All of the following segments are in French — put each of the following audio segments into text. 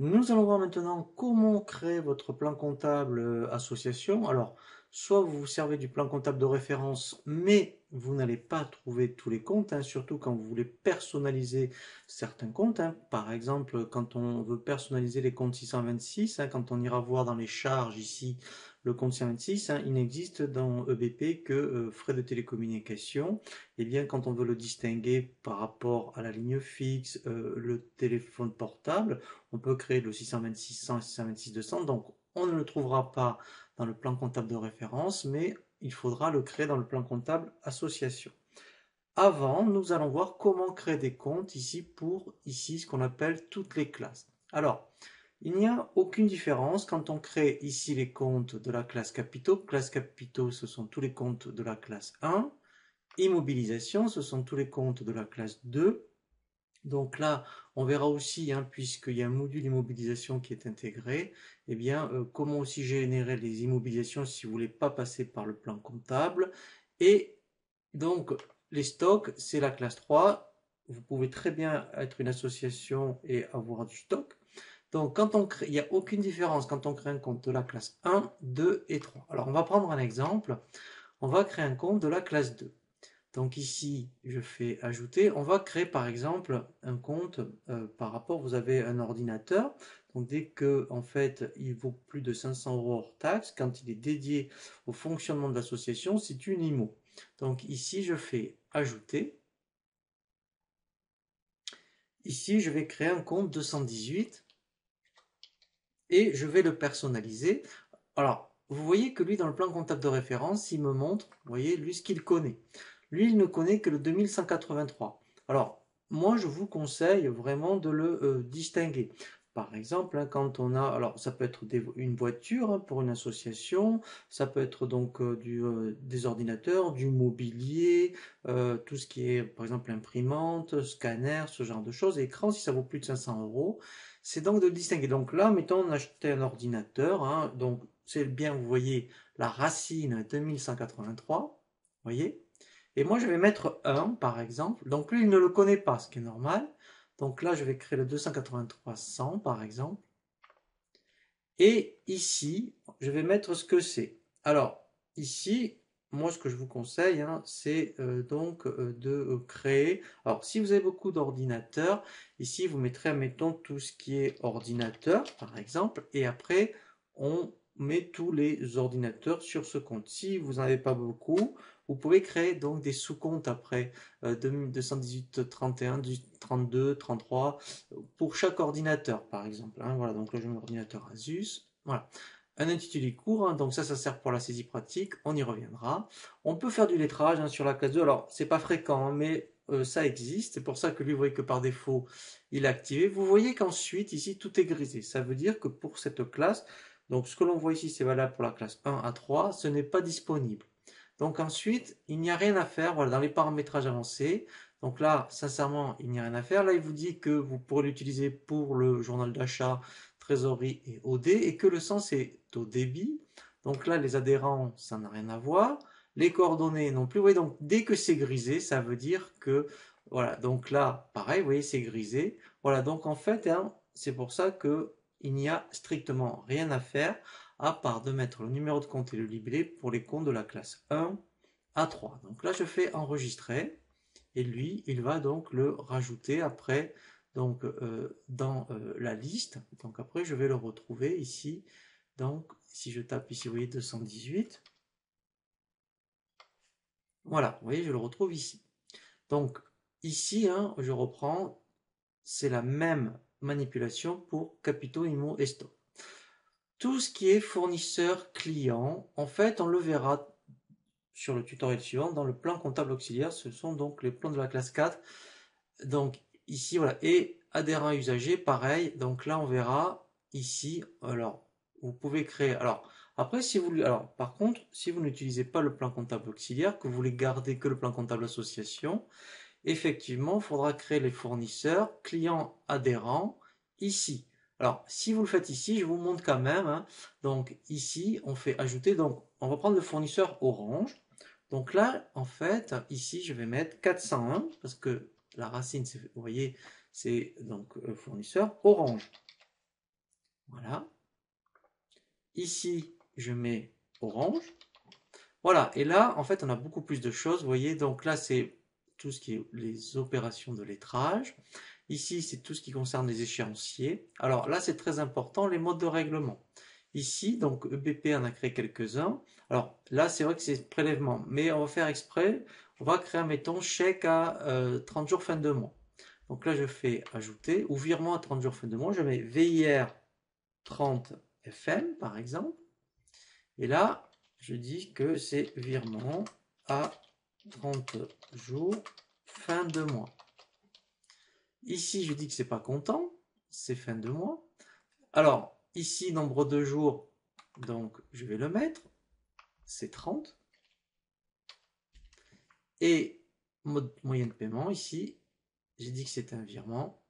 Nous allons voir maintenant comment créer votre plan comptable association. Alors, soit vous vous servez du plan comptable de référence, mais vous n'allez pas trouver tous les comptes, hein, surtout quand vous voulez personnaliser certains comptes, hein. Par exemple, quand on veut personnaliser les comptes 626, hein, quand on ira voir dans les charges ici le compte 626, hein, il n'existe dans EBP que frais de télécommunication. Et bien, quand on veut le distinguer par rapport à la ligne fixe, le téléphone portable, on peut créer le 626-100 et 626-200, donc on ne le trouvera pas dans le plan comptable de référence, mais il faudra le créer dans le plan comptable association. Avant, nous allons voir comment créer des comptes ici pour ici ce qu'on appelle toutes les classes. Alors, il n'y a aucune différence quand on crée ici les comptes de la classe capitaux. Classe capitaux, ce sont tous les comptes de la classe 1. Immobilisation, ce sont tous les comptes de la classe 2. Donc là, on verra aussi, hein, puisqu'il y a un module immobilisation qui est intégré, eh bien, comment aussi générer les immobilisations si vous ne voulez pas passer par le plan comptable. Et donc, les stocks, c'est la classe 3. Vous pouvez très bien être une association et avoir du stock. Donc, quand on crée, il n'y a aucune différence quand on crée un compte de la classe 1, 2 et 3. Alors, on va prendre un exemple. On va créer un compte de la classe 2. Donc ici, je fais ajouter. On va créer par exemple un compte par rapport, vous avez un ordinateur. Donc dès que en fait il vaut plus de 500 euros hors taxe, quand il est dédié au fonctionnement de l'association, c'est une IMO. Donc ici, je fais ajouter. Ici, je vais créer un compte 218 et je vais le personnaliser. Alors, vous voyez que lui, dans le plan comptable de référence, il me montre, vous voyez, lui, ce qu'il connaît. Lui, il ne connaît que le 2183. Alors, moi, je vous conseille vraiment de le distinguer. Par exemple, hein, quand on a, alors ça peut être une voiture, hein, pour une association, ça peut être donc des ordinateurs, du mobilier, tout ce qui est par exemple imprimante, scanner, ce genre de choses, écran si ça vaut plus de 500 euros. C'est donc de le distinguer. Donc là, mettons, on achetait un ordinateur, hein, donc c'est bien, vous voyez, la racine 2183, vous voyez. Et moi, je vais mettre 1, par exemple. Donc lui, il ne le connaît pas, ce qui est normal. Donc là, je vais créer le 283-100, par exemple. Et ici, je vais mettre ce que c'est. Alors, ici, moi, ce que je vous conseille, hein, c'est donc de créer. Alors, si vous avez beaucoup d'ordinateurs, ici, vous mettrez, admettons, tout ce qui est ordinateur, par exemple, et après, on met tous les ordinateurs sur ce compte. Si vous n'en avez pas beaucoup, vous pouvez créer donc des sous-comptes après 218, 31, 32, 33 pour chaque ordinateur, par exemple, hein. Voilà, donc là, je mets l'ordinateur Asus. Voilà. Un intitulé court, hein, donc ça sert pour la saisie pratique, on y reviendra. On peut faire du lettrage, hein, sur la classe 2, alors c'est pas fréquent, hein, mais ça existe, c'est pour ça que lui, vous voyez que par défaut, il est activé. Vous voyez qu'ensuite, ici, tout est grisé. Ça veut dire que pour cette classe, donc ce que l'on voit ici, c'est valable pour la classe 1 à 3, ce n'est pas disponible. Donc ensuite, il n'y a rien à faire, voilà, dans les paramétrages avancés. Donc là, sincèrement, il n'y a rien à faire. Là, il vous dit que vous pourrez l'utiliser pour le journal d'achat, trésorerie et OD, et que le sens est au débit. Donc là, les adhérents, ça n'a rien à voir. Les coordonnées non plus. Vous voyez, donc dès que c'est grisé, ça veut dire que, voilà, donc là, pareil, vous voyez, c'est grisé. Voilà, donc en fait, hein, c'est pour ça que il n'y a strictement rien à faire, à part de mettre le numéro de compte et le libellé pour les comptes de la classe 1 à 3. Donc là, je fais enregistrer. Et lui, il va donc le rajouter après donc, dans la liste. Donc après, je vais le retrouver ici. Donc, si je tape ici, vous voyez 218. Voilà, vous voyez, je le retrouve ici. Donc, ici, hein, je reprends, c'est la même manipulation pour capitaux, immo et stock. Tout ce qui est fournisseur client, en fait, on le verra sur le tutoriel suivant. Dans le plan comptable auxiliaire, ce sont donc les plans de la classe 4. Donc ici, voilà. Et adhérent usager, pareil. Donc là, on verra ici. Alors, vous pouvez créer. Alors, après, si vous. Alors, par contre, si vous n'utilisez pas le plan comptable auxiliaire, que vous voulez garder que le plan comptable association, effectivement, il faudra créer les fournisseurs, clients adhérents, ici. Alors, si vous le faites ici, je vous montre quand même, hein. Donc ici, on fait ajouter. Donc, on va prendre le fournisseur Orange. Donc là, en fait, ici, je vais mettre 401 parce que la racine, vous voyez, c'est donc fournisseur Orange. Voilà. Ici, je mets orange. Voilà, et là, en fait, on a beaucoup plus de choses, vous voyez. Donc là, c'est tout ce qui est les opérations de lettrage. Ici, c'est tout ce qui concerne les échéanciers. Alors là, c'est très important, les modes de règlement. Ici, donc EBP en a créé quelques-uns. Alors là, c'est vrai que c'est prélèvement, mais on va faire exprès. On va créer, mettons, chèque à 30 jours fin de mois. Donc là, je fais ajouter, ou virement à 30 jours fin de mois. Je mets VIR 30 FM, par exemple. Et là, je dis que c'est virement à 30 jours fin de mois. Ici, je dis que c'est pas comptant, c'est fin de mois. Alors, ici, nombre de jours, donc je vais le mettre, c'est 30. Et mode moyen de paiement, ici, j'ai dit que c'était un virement.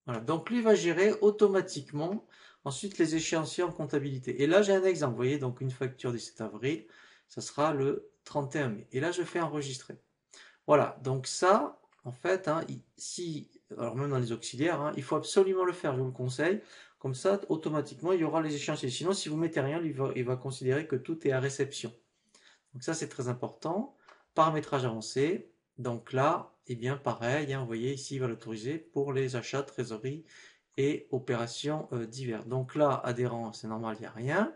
Voilà, donc lui va gérer automatiquement ensuite les échéanciers en comptabilité. Et là, j'ai un exemple, vous voyez, donc une facture du 7 avril, ça sera le 31 mai. Et là, je fais enregistrer. Voilà, donc ça, en fait, hein, alors même dans les auxiliaires, hein, il faut absolument le faire, je vous le conseille. Comme ça, automatiquement, il y aura les échéanciers. Sinon, si vous mettez rien, il va considérer que tout est à réception. Donc ça, c'est très important. Paramétrage avancé. Donc là, eh bien, pareil, hein, vous voyez, ici, il va l'autoriser pour les achats, trésorerie et opérations diverses. Donc là, adhérent, c'est normal, il n'y a rien.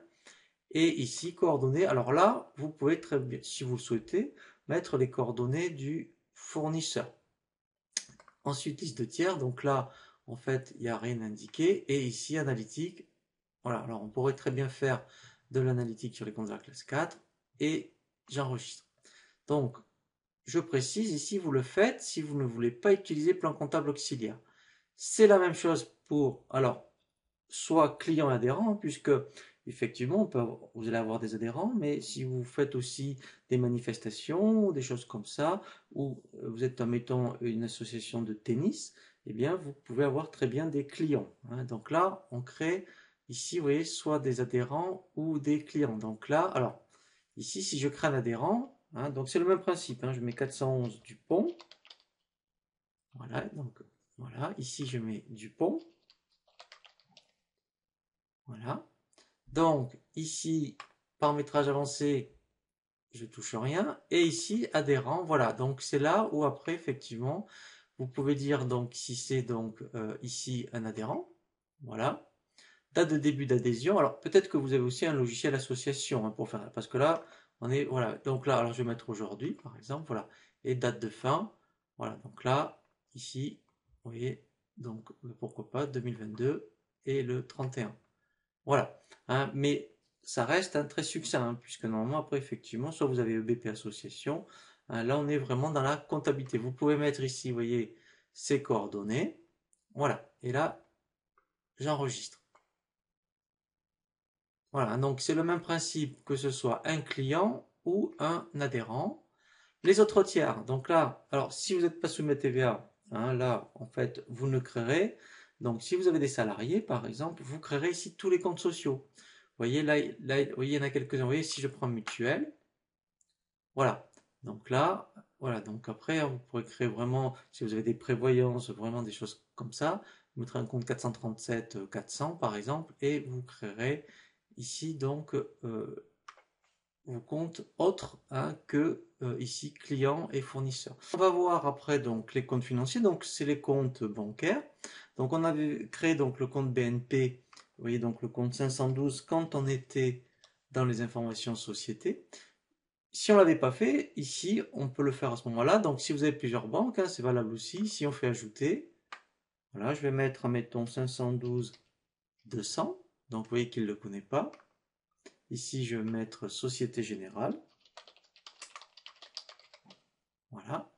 Et ici, coordonnées. Alors là, vous pouvez très bien, si vous le souhaitez, mettre les coordonnées du fournisseur. Ensuite, liste de tiers. Donc là, en fait, il n'y a rien indiqué. Et ici, analytique. Voilà, alors on pourrait très bien faire de l'analytique sur les comptes de la classe 4. Et j'enregistre. Donc, je précise, ici, vous le faites si vous ne voulez pas utiliser plan comptable auxiliaire. C'est la même chose pour, alors, soit client et adhérent, puisque effectivement, vous allez avoir des adhérents, mais si vous faites aussi des manifestations, des choses comme ça, ou vous êtes, mettons, une association de tennis, eh bien, vous pouvez avoir très bien des clients. Hein. Donc là, on crée ici, vous voyez, soit des adhérents ou des clients. Donc là, alors, ici, si je crée un adhérent, hein, donc c'est le même principe, hein, je mets 411 Dupont. Voilà, donc voilà, ici je mets Dupont. Voilà. Donc, ici, paramétrage avancé, je touche rien. Et ici, adhérent, voilà. Donc, c'est là où après, effectivement, vous pouvez dire donc si c'est donc ici un adhérent. Voilà. Date de début d'adhésion. Alors, peut-être que vous avez aussi un logiciel association hein, pour faire parce que là, on est, voilà. Donc là, alors je vais mettre aujourd'hui, par exemple, voilà. Et date de fin. Voilà. Donc là, ici, vous voyez, donc pourquoi pas 2022 et le 31. Voilà. Hein, mais ça reste un très succinct, hein, puisque normalement, après, effectivement, soit vous avez EBP Association, hein, là, on est vraiment dans la comptabilité. Vous pouvez mettre ici, vous voyez, ces coordonnées. Voilà. Et là, j'enregistre. Voilà. Donc, c'est le même principe que ce soit un client ou un adhérent. Les autres tiers. Donc là, alors, si vous n'êtes pas soumis à TVA, hein, là, en fait, vous ne créerez. Donc, si vous avez des salariés, par exemple, vous créerez ici tous les comptes sociaux. Vous voyez, là, vous voyez, il y en a quelques-uns. Vous voyez, si je prends mutuelle, voilà. Donc là, voilà. Donc après, vous pourrez créer vraiment, si vous avez des prévoyances, vraiment des choses comme ça, vous mettrez un compte 437 400 par exemple, et vous créerez ici donc vos comptes autres hein, que ici clients et fournisseurs. On va voir après donc les comptes financiers. Donc c'est les comptes bancaires. Donc on avait créé donc le compte BNP. Vous voyez donc le compte 512 quand on était dans les informations société. Si on ne l'avait pas fait, ici, on peut le faire à ce moment-là. Donc, si vous avez plusieurs banques, hein, c'est valable aussi. Si on fait ajouter, voilà, je vais mettre, mettons, 512 200. Donc, vous voyez qu'il ne le connaît pas. Ici, je vais mettre Société Générale. Voilà.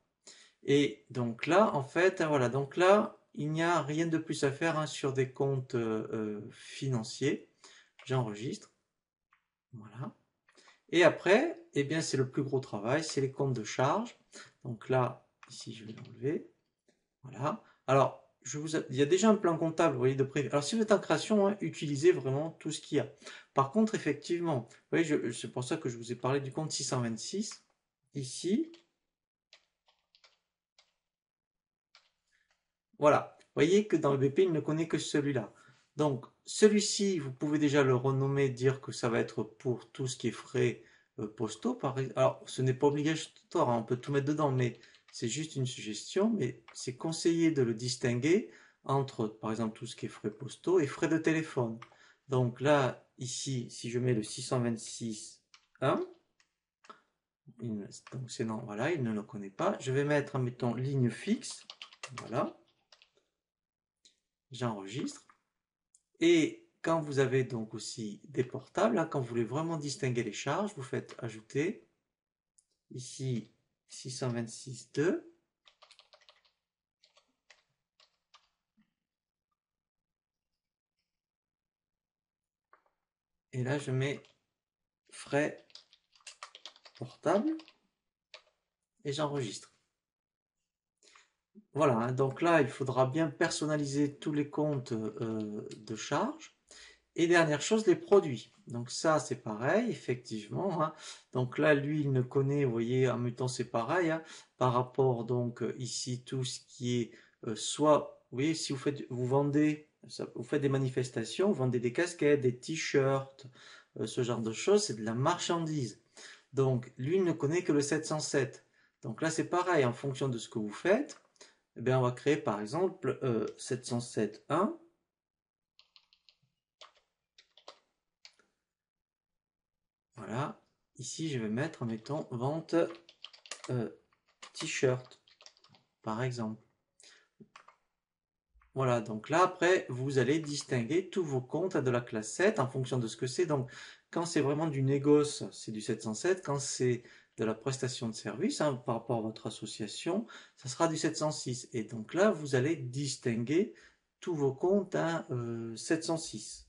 Et donc là, en fait, hein, voilà. Donc là, il n'y a rien de plus à faire hein, sur des comptes financiers. J'enregistre. Voilà. Et après, eh bien, c'est le plus gros travail, c'est les comptes de charge. Donc là, ici, je vais l'enlever. Voilà. Alors, il y a déjà un plan comptable, vous voyez, de prévu. Alors, si vous êtes en création, hein, utilisez vraiment tout ce qu'il y a. Par contre, effectivement, vous voyez, c'est pour ça que je vous ai parlé du compte 626. Ici, voilà. Vous voyez que dans le BP, il ne connaît que celui-là. Donc, celui-ci, vous pouvez déjà le renommer, dire que ça va être pour tout ce qui est frais postaux. Alors, ce n'est pas obligatoire, hein, on peut tout mettre dedans, mais c'est juste une suggestion. Mais c'est conseillé de le distinguer entre, par exemple, tout ce qui est frais postaux et frais de téléphone. Donc là, ici, si je mets le 626.1, donc c'est non, voilà, il ne le connaît pas. Je vais mettre, mettons, ligne fixe. Voilà, j'enregistre. Et quand vous avez donc aussi des portables, hein, quand vous voulez vraiment distinguer les charges, vous faites ajouter, ici 626.2, et là je mets frais portable, et j'enregistre. Voilà, hein, donc là il faudra bien personnaliser tous les comptes de charge. Et dernière chose, les produits. Donc ça, c'est pareil, effectivement, hein. Donc là, lui, il ne connaît, vous voyez, en même temps, c'est pareil, hein, par rapport, donc, ici, tout ce qui est, soit, vous voyez, si vous vendez, vous faites des manifestations, vous vendez des casquettes, des t-shirts, ce genre de choses, c'est de la marchandise. Donc, lui, il ne connaît que le 707. Donc là, c'est pareil, en fonction de ce que vous faites, eh bien, on va créer, par exemple, 707.1. Voilà. Ici, je vais mettre, mettons, vente t-shirt, par exemple. Voilà, donc là, après, vous allez distinguer tous vos comptes de la classe 7 en fonction de ce que c'est. Donc, quand c'est vraiment du négoce, c'est du 707. Quand c'est de la prestation de service, hein, par rapport à votre association, ça sera du 706. Et donc là, vous allez distinguer tous vos comptes à 706.